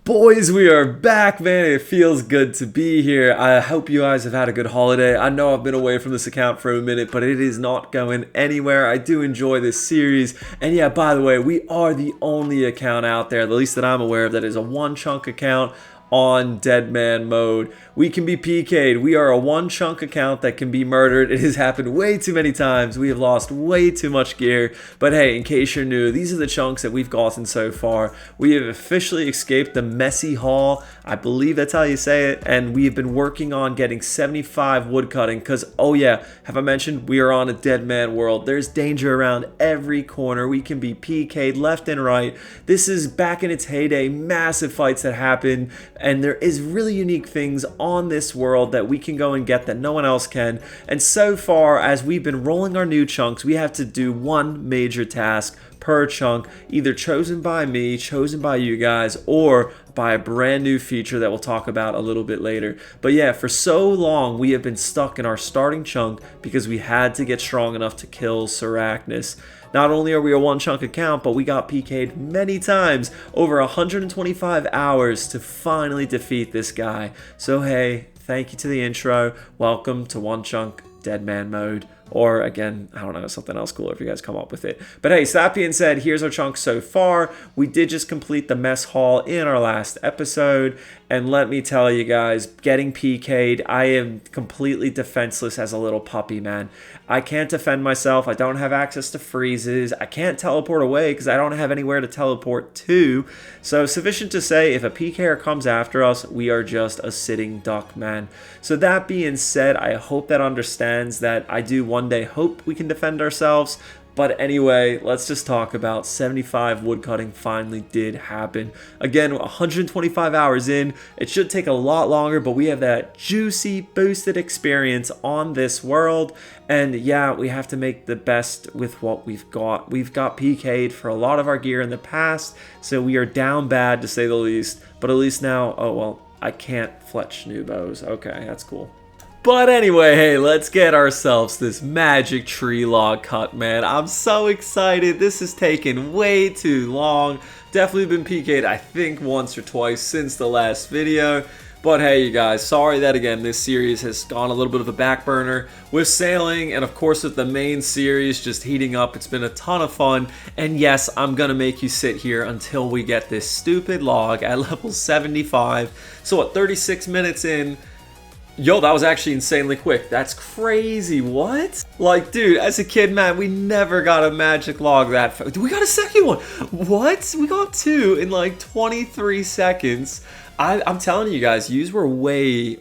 Boys, we are back, man. It feels good to be here. I hope you guys have had a good holiday. I know I've been away from this account for a minute, but it is not going anywhere. I do enjoy this series. And yeah, by the way, we are the only account out there, at least that I'm aware of, that is a one chunk account on Deadman mode. We can be PK'd. We are a one chunk account that can be murdered. It has happened way too many times. We have lost way too much gear. But hey, in case you're new, these are the chunks that we've gotten so far. We have officially escaped the messy haul. I believe that's how you say it. And we have been working on getting 75 woodcutting because, oh yeah, have I mentioned we are on a Deadman world? There's danger around every corner. We can be PK'd left and right. This is back in its heyday, massive fights that happen. And there is really unique things on this world that we can go and get that no one else can. And so far, as we've been rolling our new chunks, we have to do one major task per chunk, either chosen by me, chosen by you guys, or by a brand new feature that we'll talk about a little bit later. But yeah, for so long, we have been stuck in our starting chunk because we had to get strong enough to kill Sarachnis. Not only are we a one chunk account, but we got PK'd many times, over 125 hours to finally defeat this guy. So hey, thank you to the intro. Welcome to one chunk Deadman mode. Or again, I don't know, something else cooler if you guys come up with it. But hey, so that being said, here's our chunk so far. We did just complete the mess hall in our last episode. And let me tell you guys, getting PK'd, I am completely defenseless as a little puppy, man. I can't defend myself. I don't have access to freezes. I can't teleport away because I don't have anywhere to teleport to. So sufficient to say, if a PKer comes after us, we are just a sitting duck, man. So that being said, I hope that understands that I do one day hope we can defend ourselves. But anyway, let's just talk about 75 woodcutting finally did happen. Again, 125 hours in. It should take a lot longer, but we have that juicy boosted experience on this world. And yeah, we have to make the best with what we've got. We've got PK'd for a lot of our gear in the past, so we are down bad to say the least. But at least now, oh well, I can't fletch new bows. Okay, that's cool. But anyway, hey, let's get ourselves this magic tree log cut, man. I'm so excited. This has taken way too long. Definitely been PK'd, I think, once or twice since the last video. But hey, you guys, sorry that, again, this series has gone a little bit of a back burner with sailing and, of course, with the main series just heating up. It's been a ton of fun. And yes, I'm going to make you sit here until we get this stupid log at level 75. So what, 36 minutes in? Yo, that was actually insanely quick. That's crazy. What? Like, dude, as a kid, man, we never got a magic log that fast. We got a second one. What? We got two in like 23 seconds. I'm telling you guys, yous were way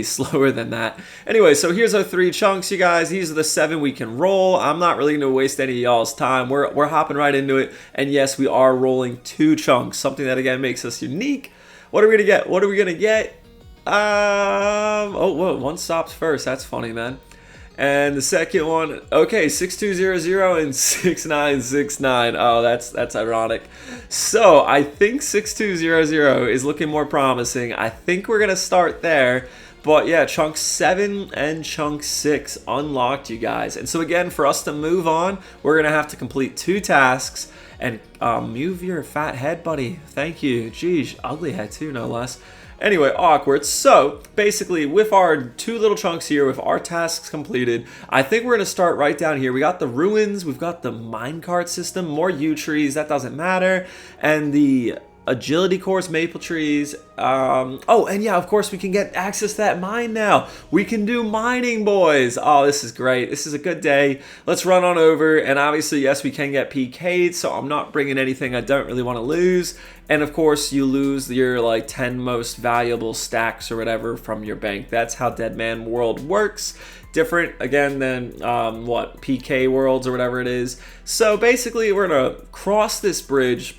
slower than that. Anyway, so here's our 3 chunks, you guys. These are the 7 we can roll. I'm not really going to waste any of y'all's time. We're hopping right into it. And yes, we are rolling 2 chunks, something that, again, makes us unique. What are we going to get? What are we going to get? Oh, whoa, one stops first. That's funny, man. And the second one, okay, 6200 and 6969. Oh, that's ironic. So I think 6200 is looking more promising. I think we're gonna start there. But yeah, chunk 7 and chunk 6 unlocked, you guys. And so again, for us to move on, we're gonna have to complete 2 tasks. And move your fat head, buddy. Thank you. Geez, ugly head too, no less. Anyway, awkward. So basically, with our 2 little chunks here, with our tasks completed, I think we're going to start right down here. We got the ruins, we've got the minecart system, more yew trees, that doesn't matter, and the agility course, maple trees. Oh, and yeah, of course, we can get access to that mine now. We can do mining, boys. Oh, this is great. This is a good day. Let's run on over. And obviously, yes, we can get PK'd, so I'm not bringing anything I don't really want to lose. And of course, you lose your like 10 most valuable stacks or whatever from your bank. That's how Deadman World works. Different, again, than what, PK Worlds or whatever it is. So basically, we're going to cross this bridge.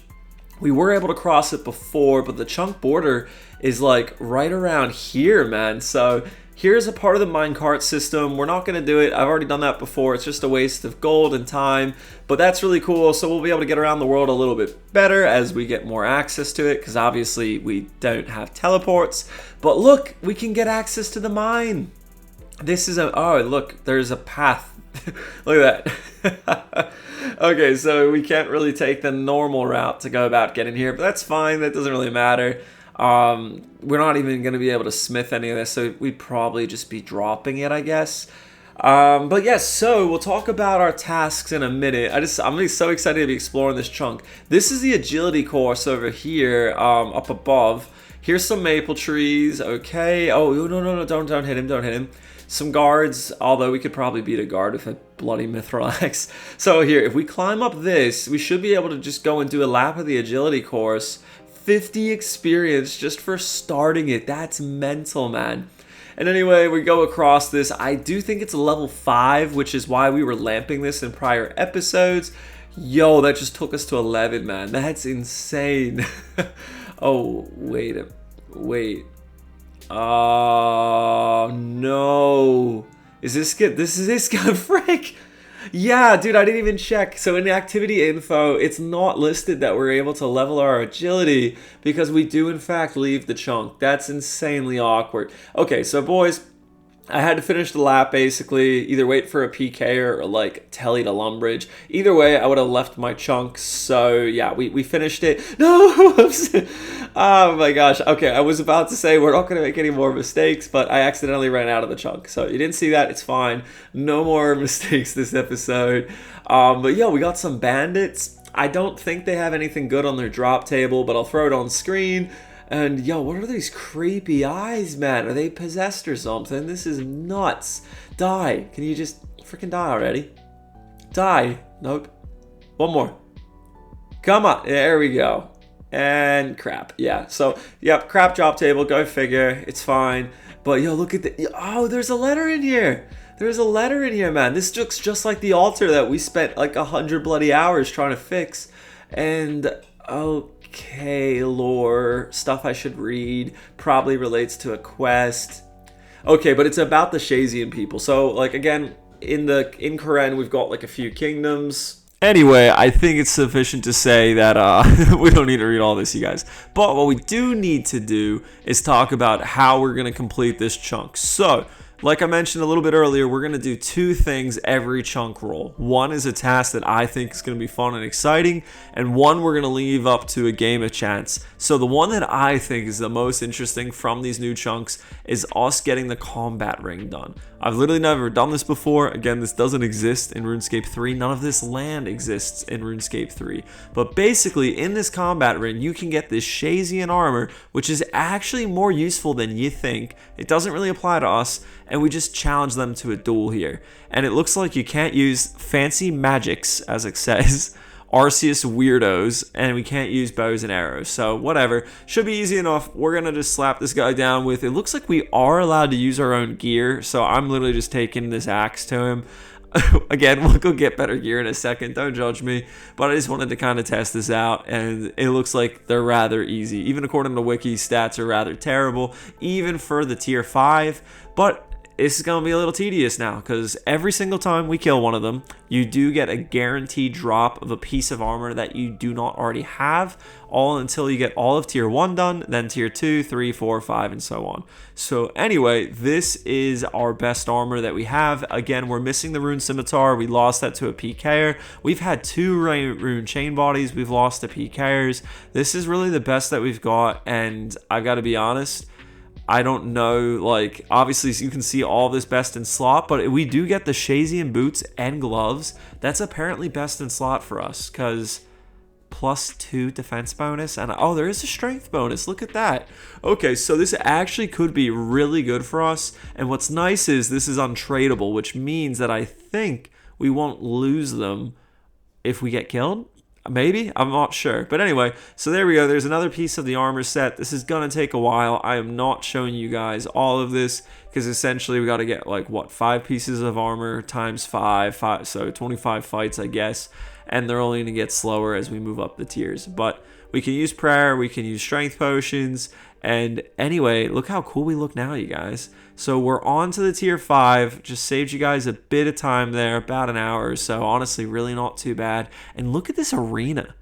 We were able to cross it before, but the chunk border is like right around here, man. So here's a part of the minecart system. We're not going to do it. I've already done that before. It's just a waste of gold and time, but that's really cool. So we'll be able to get around the world a little bit better as we get more access to it, because obviously we don't have teleports. But look, we can get access to the mine. This is a, oh, look, there's a path Look at that. Okay, so we can't really take the normal route to go about getting here, but that's fine. That doesn't really matter. We're not even going to be able to smith any of this, so we'd probably just be dropping it, I guess. But yes, so we'll talk about our tasks in a minute. I'm really so excited to be exploring this chunk. This is the agility course over here, up above. Here's some maple trees. Okay. Oh no, don't hit him. Some guards, although we could probably beat a guard with a bloody mithril axe. So here, if we climb up this, we should be able to just go and do a lap of the agility course. 50 experience just for starting it. That's mental, man. And anyway, we go across this. I do think it's a level 5, which is why we were lamping this in prior episodes. Yo, that just took us to 11, man. That's insane. Oh, wait. Oh, no. Is this good? This is good, frick. Yeah, dude, I didn't even check. So in the activity info, it's not listed that we're able to level our agility because we do, in fact, leave the chunk. That's insanely awkward. Okay, so boys, I had to finish the lap, basically. Either wait for a PK or like telly to Lumbridge. Either way, I would have left my chunk. So yeah, we finished it. No! Oh my gosh. Okay, I was about to say we're not going to make any more mistakes, but I accidentally ran out of the chunk. So you didn't see that. It's fine. No more mistakes this episode. But yeah, we got some bandits. I don't think they have anything good on their drop table, but I'll throw it on screen. And yo, what are these creepy eyes, man? Are they possessed or something? This is nuts. Die. Can you just freaking die already? Die. Nope. One more. Come on. There we go. And crap. Yeah. So, yep. Crap drop table. Go figure. It's fine. But yo, look at the... Oh, there's a letter in here. There's a letter in here, man. This looks just like the altar that we spent like 100 bloody hours trying to fix. And... Okay, lore, stuff I should read, probably relates to a quest. Okay, but it's about the Shayzien people. So, like, again, in Karen, we've got, like, a few kingdoms. Anyway, I think it's sufficient to say that we don't need to read all this, you guys. But what we do need to do is talk about how we're going to complete this chunk. So... Like I mentioned a little bit earlier, we're going to do 2 things every chunk roll. One is a task that I think is going to be fun and exciting, and one we're going to leave up to a game of chance. So the one that I think is the most interesting from these new chunks is us getting the combat ring done. I've literally never done this before. Again, this doesn't exist in RuneScape 3. None of this land exists in RuneScape 3. But basically, in this combat ring, you can get this Shayzien armor, which is actually more useful than you think. It doesn't really apply to us, and we just challenge them to a duel here. And it looks like you can't use fancy magics, as it says, Arceus weirdos, and we can't use bows and arrows. So whatever, should be easy enough. We're gonna just slap this guy down with, it looks like we are allowed to use our own gear, so I'm literally just taking this axe to him. Again, we'll go get better gear in a second, don't judge me, but I just wanted to kind of test this out, and it looks like they're rather easy. Even according to Wiki, stats are rather terrible, even for the tier 5, but this is going to be a little tedious now, because every single time we kill one of them, you do get a guaranteed drop of a piece of armor that you do not already have, all until you get all of tier 1 done, then tier 2, 3, 4, 5, and so on. So anyway, this is our best armor that we have. Again, we're missing the rune scimitar. We lost that to a PKer. We've had 2 rune chain bodies. We've lost to PKers. This is really the best that we've got, and I've got to be honest, I don't know, like, obviously you can see all this best in slot, but we do get the Shayzien boots and gloves. That's apparently best in slot for us, because +2 defense bonus, and oh, there is a strength bonus. Look at that. Okay, so this actually could be really good for us, and what's nice is this is untradeable, which means that I think we won't lose them if we get killed. Maybe? I'm not sure. But anyway, so there we go. There's another piece of the armor set. This is going to take a while. I am not showing you guys all of this because essentially we got to get like, what, 5 pieces of armor times 5, so 25 fights, I guess. And they're only going to get slower as we move up the tiers. But we can use prayer, we can use strength potions, and anyway, look how cool we look now, you guys. So we're on to the tier 5, just saved you guys a bit of time there, about an hour or so, honestly, really not too bad. And look at this arena.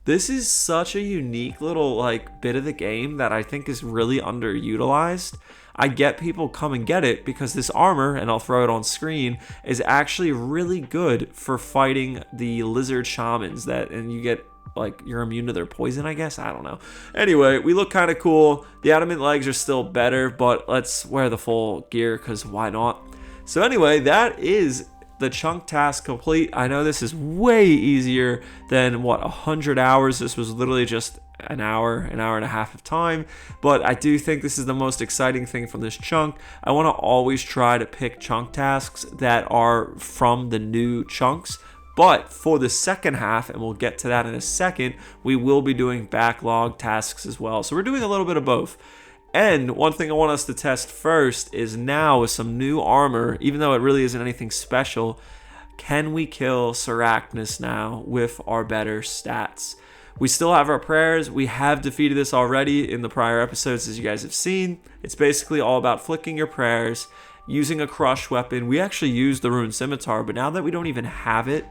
This is such a unique little like bit of the game that I think is really underutilized. I get people come and get it because this armor, and I'll throw it on screen, is actually really good for fighting the lizard shamans and you get like you're immune to their poison, I guess. I don't know. Anyway, we look kind of cool. The adamant legs are still better, but let's wear the full gear because why not? So anyway, that is the chunk task complete. I know this is way easier than 100 hours. This was literally just an hour and a half of time, but I do think this is the most exciting thing from this chunk. I want to always try to pick chunk tasks that are from the new chunks. But for the second half, and we'll get to that in a second, we will be doing backlog tasks as well. So we're doing a little bit of both. And one thing I want us to test first is now with some new armor, even though it really isn't anything special, can we kill Sarachnis now with our better stats? We still have our prayers. We have defeated this already in the prior episodes, as you guys have seen. It's basically all about flicking your prayers, using a crush weapon. We actually used the rune scimitar, but now that we don't even have it,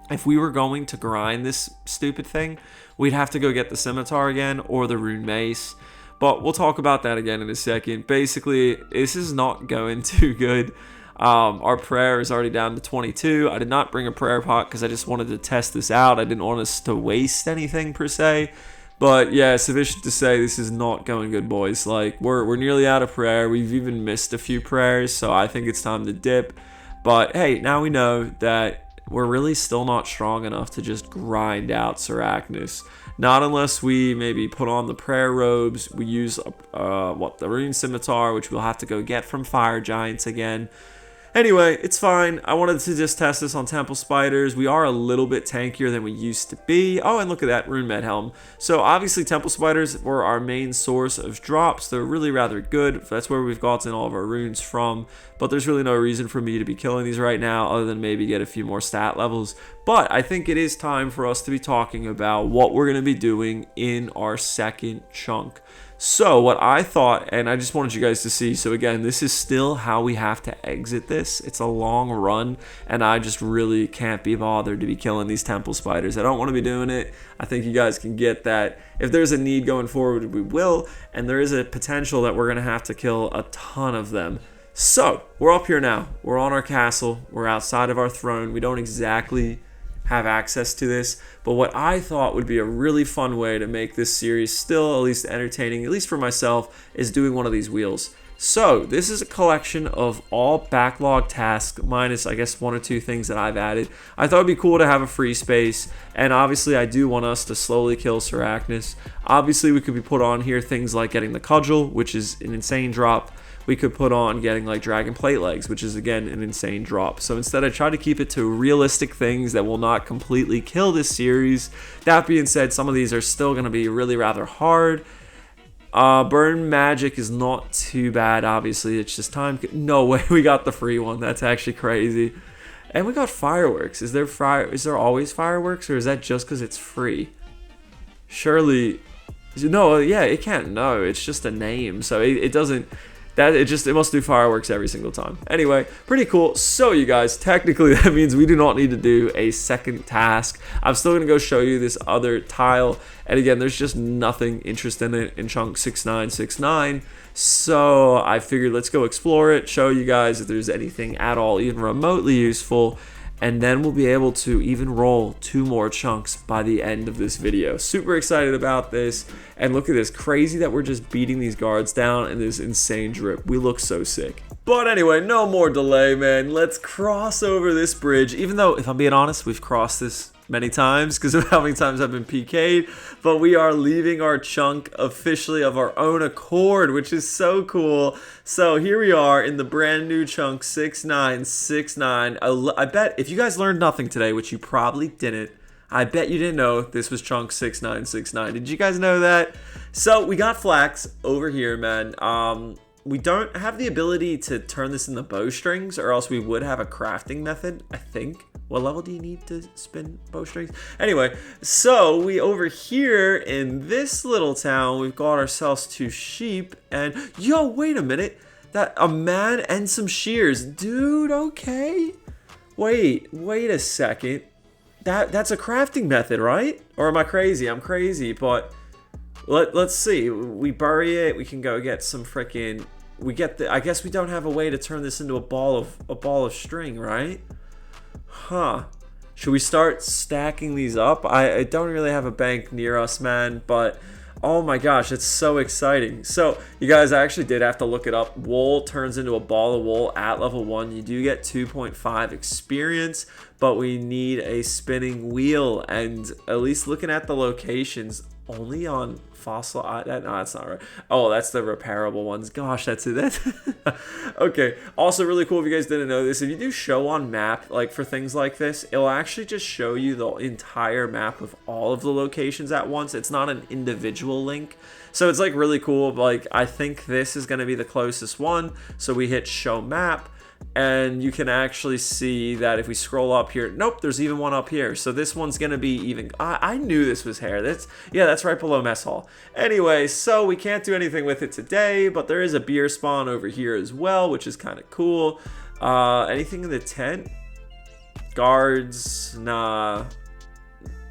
if we were going to grind this stupid thing, we'd have to go get the scimitar again or the rune mace. But we'll talk about that again in a second. Basically, this is not going too good. Our prayer is already down to 22. I did not bring a prayer pot because I just wanted to test this out. I didn't want us to waste anything per se. But yeah, sufficient to say this is not going good, boys. Like, we're nearly out of prayer. We've even missed a few prayers, so I think it's time to dip. But hey, now we know that we're really still not strong enough to just grind out Sarachnis. Not unless we maybe put on the prayer robes, we use the rune scimitar, which we'll have to go get from fire giants again. Anyway, it's fine. I wanted to just test this on temple spiders. We are a little bit tankier than we used to be. Oh, and look at that rune med helm. So obviously temple spiders were our main source of drops. They're really rather good. That's where we've gotten all of our runes from. But there's really no reason for me to be killing these right now other than maybe get a few more stat levels. But I think it is time for us to be talking about what we're going to be doing in our second chunk. So what I thought, and I just wanted you guys to see, so again, this is still how we have to exit this. It's a long run, and I just really can't be bothered to be killing these temple spiders. I don't want to be doing it. I think you guys can get that. If there's a need going forward, we will, and there is a potential that we're going to have to kill a ton of them. So, we're up here now. We're on our castle. We're outside of our throne. We don't exactly have access to this, but what I thought would be a really fun way to make this series still at least entertaining, at least for myself, is doing one of these wheels. So this is a collection of all backlog tasks minus I guess one or two things that I've added. I thought it'd be cool to have a free space, and obviously I do want us to slowly kill Sarachnis. Obviously we could be put on here things like getting the cudgel, which is an insane drop. We could put on getting like dragon plate legs, which is again an insane drop. So instead I try to keep it to realistic things that will not completely kill this series. That being said, some of these are still going to be really rather hard. Burn magic is not too bad, obviously. It's just time. No way, we got the free one. That's actually crazy. And we got fireworks. Is there always fireworks, or is that just because it's free? Surely, no, yeah, it can't. No, it's just a name. So it doesn't. It must do fireworks every single time. Anyway, pretty cool. So you guys, technically that means we do not need to do a second task. I'm still gonna go show you this other tile. And again, there's just nothing interesting in it in chunk 6969. So I figured let's go explore it, show you guys if there's anything at all even remotely useful. And then we'll be able to even roll 2 more chunks by the end of this video. Super excited about this. And look at this, crazy that we're just beating these guards down in this insane drip. We look so sick. But anyway, no more delay, man. Let's cross over this bridge. Even though, if I'm being honest, we've crossed this many times because of how many times I've been PK'd, but we are leaving our chunk officially of our own accord, which is so cool. So here we are in the brand new chunk 6969. I bet if you guys learned nothing today, which you probably didn't, I bet you didn't know this was chunk 6969. Did you guys know that? So we got flax over here, man. We don't have the ability to turn this into bowstrings, or else we would have a crafting method, I think. What level do you need to spin bowstrings? Anyway, so we over here in this little town, we've got ourselves 2 sheep, and yo, wait a minute. That a man and some shears. Dude, okay. Wait a second. that's a crafting method, right? Or am I crazy? I'm crazy, but let's see. We bury it. We can go get some freaking. We get the. I guess we don't have a way to turn this into a ball of string, right? Huh. Should we start stacking these up? I don't really have a bank near us, man, but oh my gosh, it's so exciting. So, you guys, I actually did have to look it up. Wool turns into a ball of wool at level 1. You do get 2.5 experience, but we need a spinning wheel. And at least looking at the locations, only on fossil. No, that's not right. Oh, that's the repairable ones. Gosh, that's it. Okay. Also, really cool if you guys didn't know this. If you do show on map, like for things like this, it'll actually just show you the entire map of all of the locations at once. It's not an individual link. So it's like really cool. Like I think this is going to be the closest one. So we hit show map. And you can actually see that if we scroll up here, nope, there's even one up here. So this one's gonna be even. I knew this was hair. That's right below mess hall. Anyway, so we can't do anything with it today, but there is a beer spawn over here as well, which is kind of cool. Anything in the tent? Guards? Nah.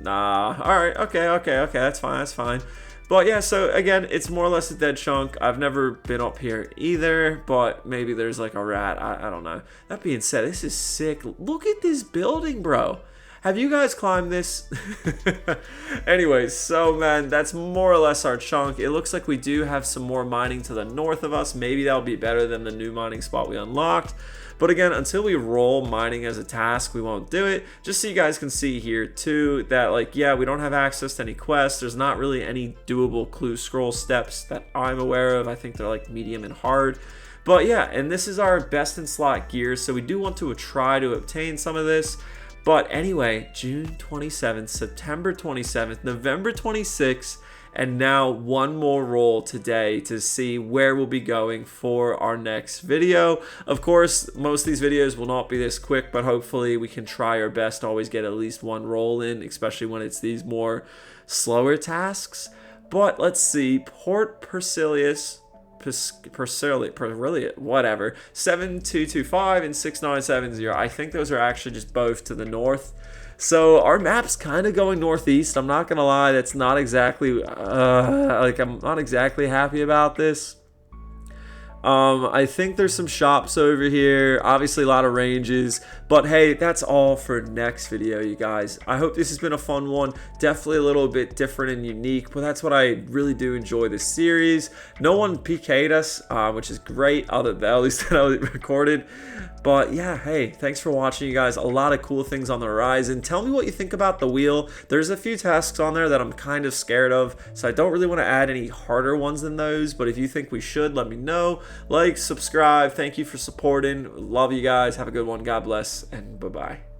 All right. Okay. That's fine. But yeah, so again, it's more or less a dead chunk. I've never been up here either, but maybe there's like a rat. I don't know. That being said, this is sick. Look at this building, bro. Have you guys climbed this? Anyways, so man, that's more or less our chunk. It looks like we do have some more mining to the north of us. Maybe that'll be better than the new mining spot we unlocked. But again, until we roll mining as a task, we won't do it. Just so you guys can see here too that like, yeah, we don't have access to any quests. There's not really any doable clue scroll steps that I'm aware of. I think they're like medium and hard. But yeah, and this is our best in slot gear. So we do want to try to obtain some of this. But anyway, June 27th, September 27th, November 26th, and now one more roll today to see where we'll be going for our next video. Of course, most of these videos will not be this quick, but hopefully we can try our best to always get at least one roll in, especially when it's these more slower tasks. But let's see, Port Persilius, whatever, 7225 and 6970. I think those are actually just both to the north. So our map's kind of going northeast. I'm not gonna lie, that's not exactly like I'm not exactly happy about this. I think there's some shops over here, obviously a lot of ranges, but hey, that's all for next video, you guys. I hope this has been a fun one, definitely a little bit different and unique, but that's what I really do enjoy this series. No one PK'd us, which is great, at least that I recorded. But yeah, hey, thanks for watching, you guys. A lot of cool things on the horizon. Tell me what you think about the wheel. There's a few tasks on there that I'm kind of scared of, so I don't really want to add any harder ones than those, but if you think we should, let me know. Like, subscribe. Thank you for supporting. Love you guys. Have a good one. God bless, and bye-bye.